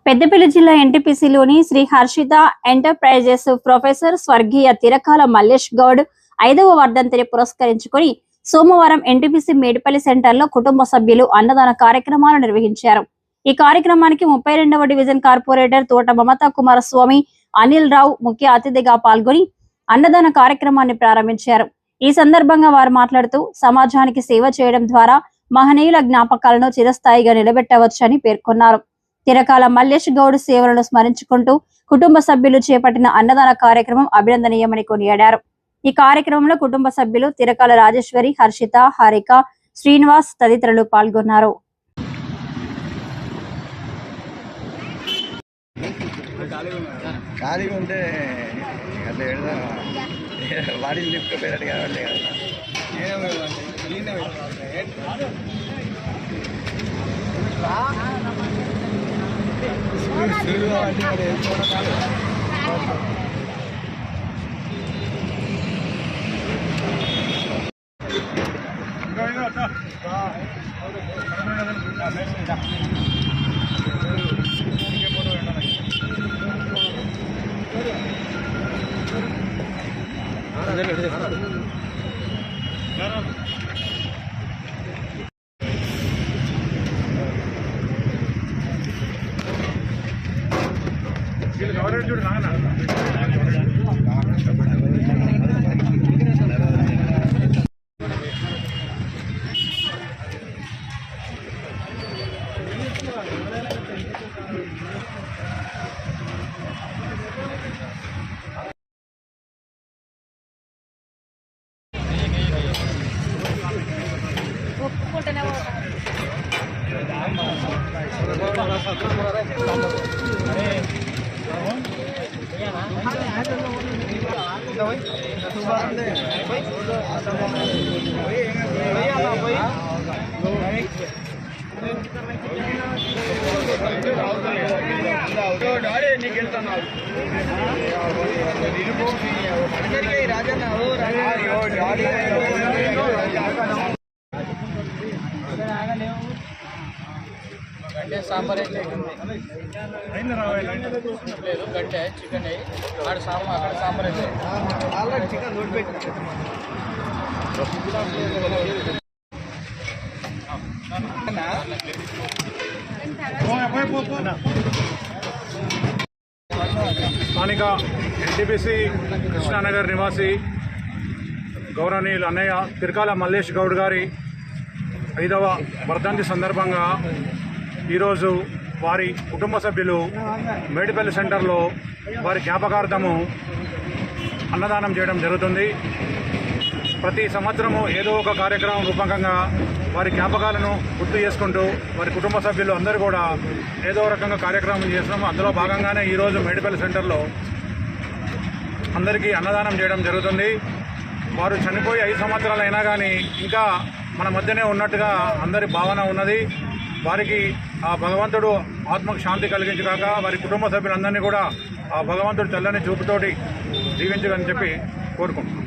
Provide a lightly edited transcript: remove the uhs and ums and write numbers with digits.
పెద్దపల్లి జిల్లా ఎన్టీపీసీలోని Shri Harshita enterprises professor స్వర్గీయ తిరకాల మల్లేష్ గౌడ్ 5వ వర్ధంతిని పురస్కరించుకొని సోమవారం ఎన్టీపీసీ మేడిపల్లి సెంటర్లో కుటుంబ సభ్యులు అన్నదాన కార్యక్రమాలు నిర్వహించారు. ఈ కార్యక్రమానికి 32వ డివిజన్ కార్పొరేటర్ తోట మమతా కుమారస్వామి, అనిల్ రావు ముఖ్య అతిథిగా పాల్గొని అన్నదాన కార్యక్రమాన్ని ప్రారంభించారు. ఈ సందర్భంగా వారు మాట్లాడుతూ సమాజానికి సేవ చేయడం ద్వారా మహనీయుల జ్ఞాపకాలను చిరస్థాయిగా నిలబెట్టవచ్చని పేర్కొన్నారు. తిరకాల మల్లేష్ గౌడ్ సేవలను స్మరించుకుంటూ కుటుంబ సభ్యులు చేపట్టిన అన్నదాన కార్యక్రమం అభినందనీయమని కొనియాడారు. ఈ కార్యక్రమంలో కుటుంబ సభ్యులు తిరకాల రాజేశ్వరి, హర్షిత, హారిక, శ్రీనివాస్ తదితరులు పాల్గొన్నారు. గంటే సాంబార్ అయితే లేదు, గంటే చికెన్ అక్కడ సాంబార్ అయితే ఆల్రెడీ చికెన్ నోట్ పెట్టి స్థానిక ఎన్టీపీసీ కృష్ణానగర్ నివాసి గౌరవనీయులు అన్నయ్య తిరకాల మల్లేష్ గౌడ్ గారి 5వ వర్ధంతి సందర్భంగా ఈరోజు వారి కుటుంబ సభ్యులు మేడిపల్లి సెంటర్లో వారి జ్ఞాపకార్థము అన్నదానం చేయడం జరుగుతుంది. ప్రతి సంవత్సరము ఏదో ఒక కార్యక్రమం రూపకంగా వారి జ్ఞాపకాలను గుర్తు చేసుకుంటూ వారి కుటుంబ సభ్యులు అందరూ కూడా ఏదో రకంగా కార్యక్రమం చేస్తున్నాము. అందులో భాగంగానే ఈరోజు మేడిపల్లి సెంటర్లో అందరికీ అన్నదానం చేయడం జరుగుతుంది. వారు చనిపోయి 5 సంవత్సరాలు అయినా కానీ ఇంకా మన మధ్యనే ఉన్నట్టుగా అందరి భావన ఉన్నది. వారికి ఆ భగవంతుడు ఆత్మకు శాంతి కలిగించగాక వారి కుటుంబ సభ్యులందరినీ కూడా ఆ భగవంతుడు చల్లని చూపుతోటి జీవించగలని చెప్పి కోరుకుంటున్నాం.